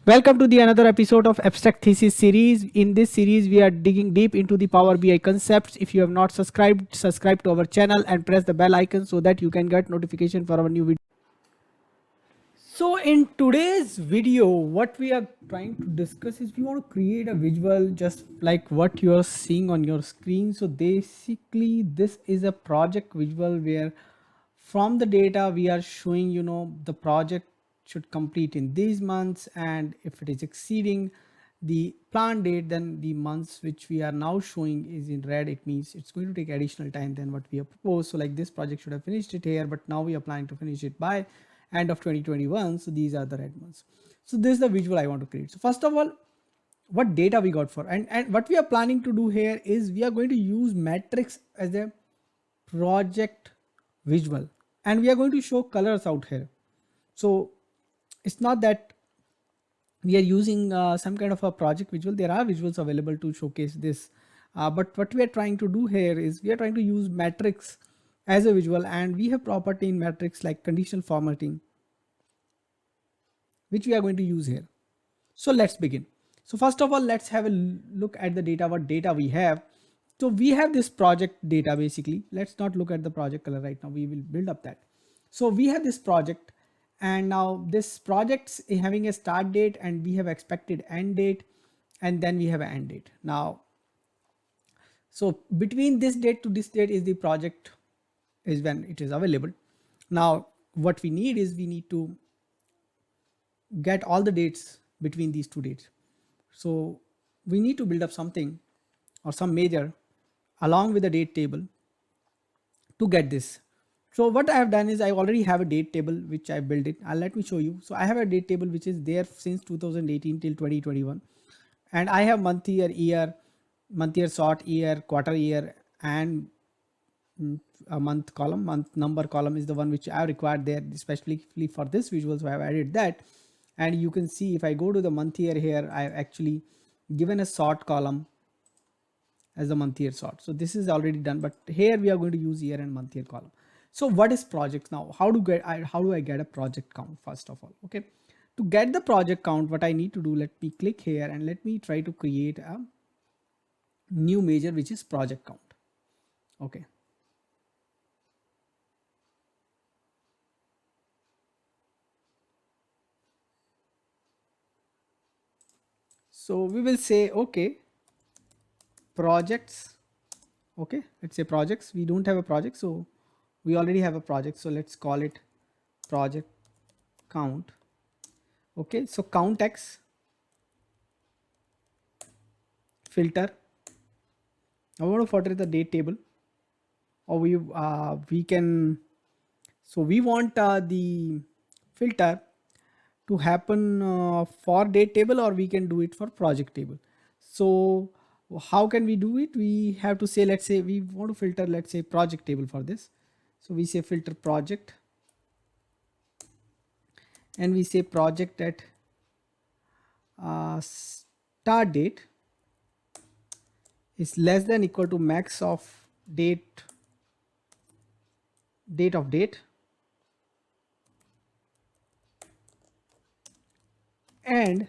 Welcome to the another episode of Abstract Thesis series. In this series, we are digging deep into the Power BI concepts. If you have not subscribed, subscribe to our channel and press the bell icon so that you can get notification for our new video. So in today's video, what we are trying to discuss is we want to create a visual just like what you are seeing on your screen. So basically, this is a project visual where from the data we are showing the project should complete in these months, and if it is exceeding the planned date, then the months which we are now showing is in red. It means it's going to take additional time than what we have proposed. So like this project should have finished it here, but now we are planning to finish it by end of 2021. So these are the red ones. So this is the visual I want to create. So first of all, what data we got for, and what we are planning to do here is we are going to use matrix as a project visual, and we are going to show colors out here. So it's not that we are using some kind of a project visual. There are visuals available to showcase this, but what we are trying to do here is we are trying to use matrix as a visual, and we have property in matrix like conditional formatting, which we are going to use here. So let's begin. So first of all, let's have a look at the data, what data we have. So we have this project data basically. Let's not look at the project color right now. We will build up that. So we have this project, and now this project's having a start date, and we have expected end date, and then we have an end date. Now, so between this date to this date is the project is when it is available. Now, what we need is we need to get all the dates between these two dates. So we need to build up something or some measure along with the date table to get this. So what I have done is I already have a date table which I built it. Let me show you. So I have a date table which is there since 2018 till 2021, and I have month year, sort year, quarter year, and a month column. Month number column is the one which I have required there especially for this visual, so I have added that. And you can see if I go to the month year here, I have actually given a sort column as the month year sort. So this is already done, but here we are going to use year and month year column. So what is projects now? How do I get a project count? First of all, okay, to get the project count, what I need to do, let me click here and let me try to create a new measure which is project count. Okay, so we will say okay, projects. Okay, let's say projects. We don't have a project, so we already have a project, so let's call it project count. Okay, so count x filter. I want to filter the date table, or we can. So we want the filter to happen for date table, or we can do it for project table. So how can we do it? We have to say, let's say we want to filter, let's say project table for this. So we say filter project, and we say project at start date is less than equal to max of date of date, and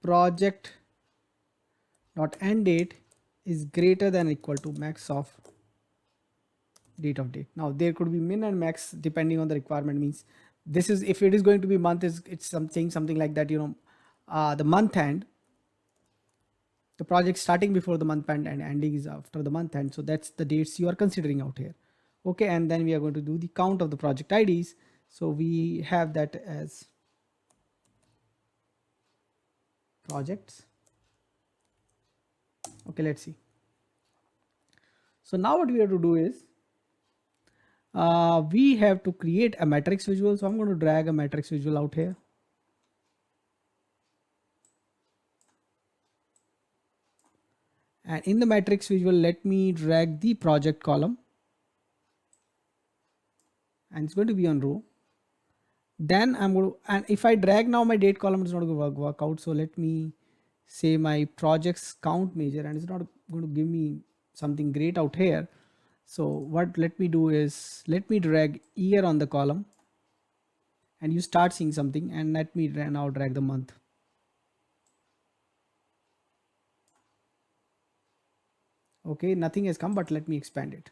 project dot end date is greater than equal to max of date of date. Now there could be min and max depending on the requirement. Means this is, if it is going to be month, is it's something like that, the month end, the project starting before the month end and ending is after the month end. So that's the dates you are considering out here. Okay, and then we are going to do the count of the project IDs. So we have that as projects. Okay, let's see. So now what we have to do is we have to create a matrix visual. So I'm going to drag a matrix visual out here. And in the matrix visual, let me drag the project column, and it's going to be on row. Then I'm going to, and if I drag now my date column, it's not going to work out. So let me say my projects count measure, and it's not going to give me something great out here. So what let me do is let me drag year on the column, and you start seeing something. And let me now drag the month. Okay, nothing has come, but let me expand it.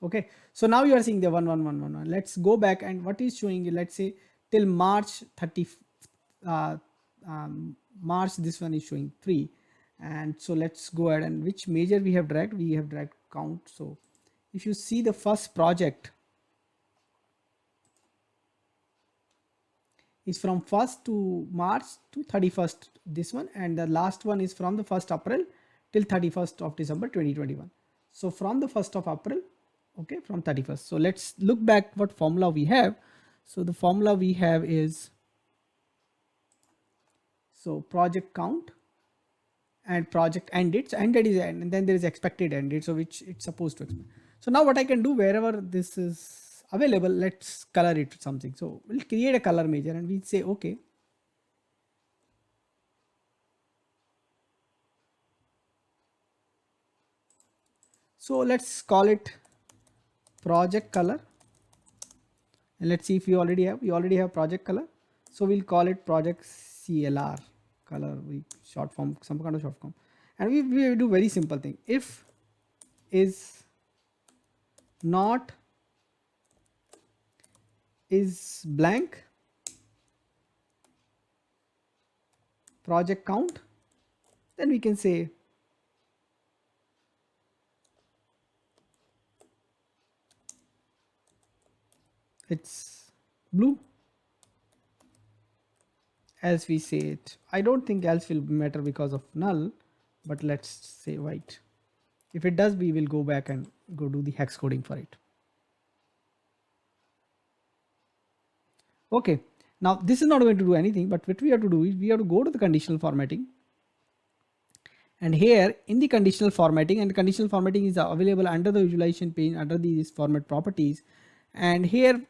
Okay, so now you are seeing the 11111. Let's go back, and what is showing you, let's say till March 30, uh, March, this one is showing 3. And so let's go ahead, and which major we have dragged count. So if you see the first project is from 1st to March to 31st, this one, and the last one is from the 1st April till 31st of December 2021. So from the 1st of April, okay, from 31st. So let's look back what formula we have. So the formula we have is, so project count and project end date. So end date is end, and then there is expected end date, so which it's supposed to expect. So now what I can do, wherever this is available, let's color it something. So we'll create a color major, and we say okay. So let's call it project color, and let's see if we already have project color. So we'll call it project CLR color, we short form, some kind of short form. And we do very simple thing. If is not is blank project count, then we can say it's blue, as we say it. I don't think else will matter because of null, but let's say white. If it does, we will go back and go do the hex coding for it. Okay, now this is not going to do anything, but what we have to do is we have to go to the conditional formatting. And here in the conditional formatting, and conditional formatting is available under the visualization pane under these format properties. And here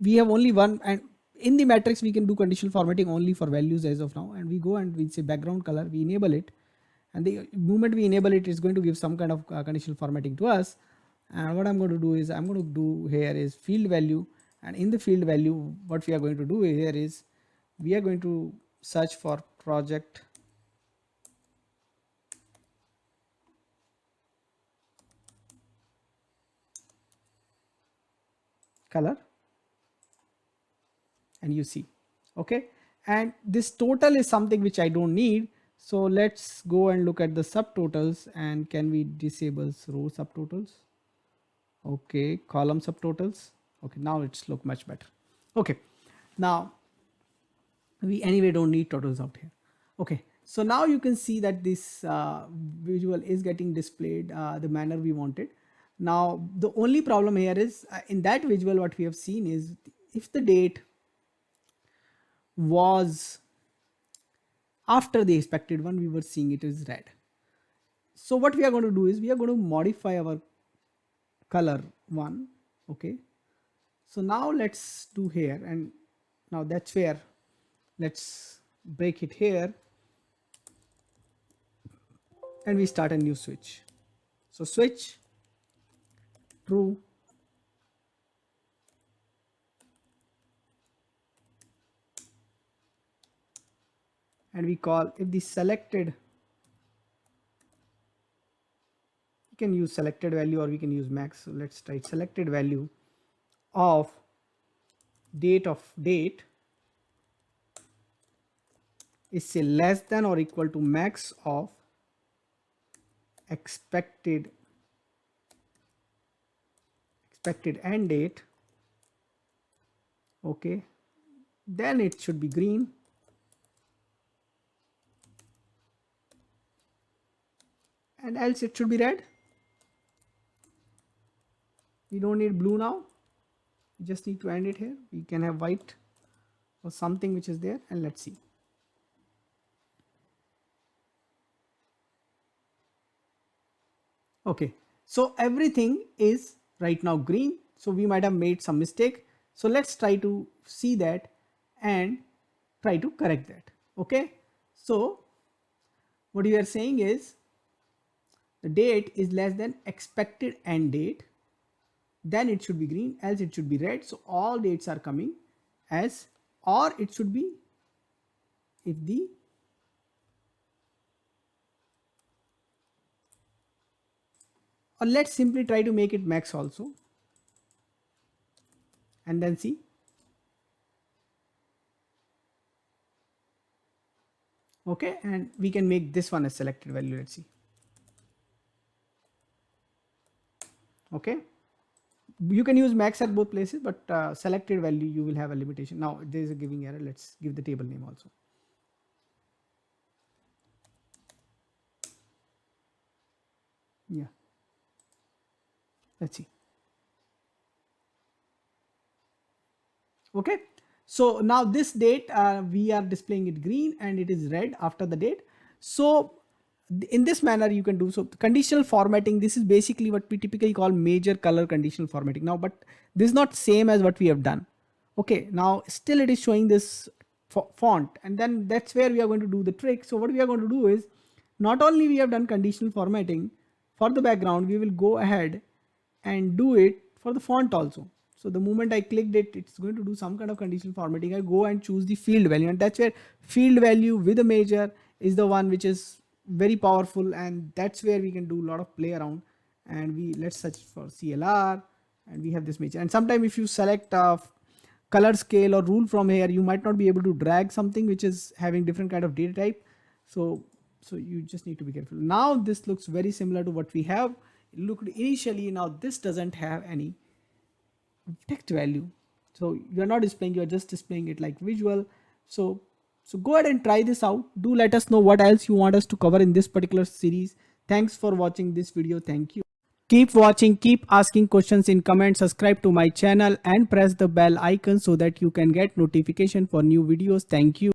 we have only one, and in the matrix we can do conditional formatting only for values as of now. And we go and we say background color, we enable it, and the moment we enable it, it's going to give some kind of conditional formatting to us. And what I'm going to do is I'm going to do here is field value, and in the field value what we are going to do here is we are going to search for project color, and you see, okay. And this total is something which I don't need. So let's go and look at the subtotals, and can we disable row subtotals? Okay, column subtotals. Okay, now it's look much better. Okay, now we anyway don't need totals out here. Okay, so now you can see that this visual is getting displayed the manner we wanted. Now the only problem here is in that visual what we have seen is if the date was after the expected one, we were seeing it is red. So what we are going to do is we are going to modify our color one. Okay, so now let's do here, and now that's where let's break it here, and we start a new switch. So switch true, and we call if the selected, you can use selected value or we can use max. So let's try selected value of date is say less than or equal to max of expected end date. Okay, then it should be green, and else it should be red. We don't need blue now, we just need to end it here. We can have white or something which is there, and let's see. Okay, so everything is right now green, so we might have made some mistake. So let's try to see that and try to correct that. Okay, so what you are saying is the date is less than expected end date, then it should be green, else it should be red. So all dates are coming, as, or it should be if the or let's simply try to make it max also and then see. Okay, and we can make this one a selected value. Let's see. Okay, you can use max at both places, but selected value you will have a limitation. Now there is a giving error. Let's give the table name also. Yeah, let's see. Okay, so now this date we are displaying it green and it is red after the date. So in this manner you can do. So conditional formatting, this is basically what we typically call major color conditional formatting. Now but this is not same as what we have done. Okay, now still it is showing this font, and then that's where we are going to do the trick. So what we are going to do is, not only we have done conditional formatting for the background, we will go ahead and do it for the font also. So the moment I clicked it, it's going to do some kind of conditional formatting. I go and choose the field value, and that's where field value with a major is the one which is very powerful, and that's where we can do a lot of play around. And let's search for CLR, and we have this major. And sometimes if you select color scale or rule from here, you might not be able to drag something which is having different kind of data type. So you just need to be careful. Now this looks very similar to what we have looked initially. Now this doesn't have any text value, so you're not displaying, you're just displaying it like visual. So go ahead and try this out. Do let us know what else you want us to cover in this particular series. Thanks for watching this video. Thank you. Keep watching, keep asking questions in comments, subscribe to my channel and press the bell icon so that you can get notification for new videos. Thank you.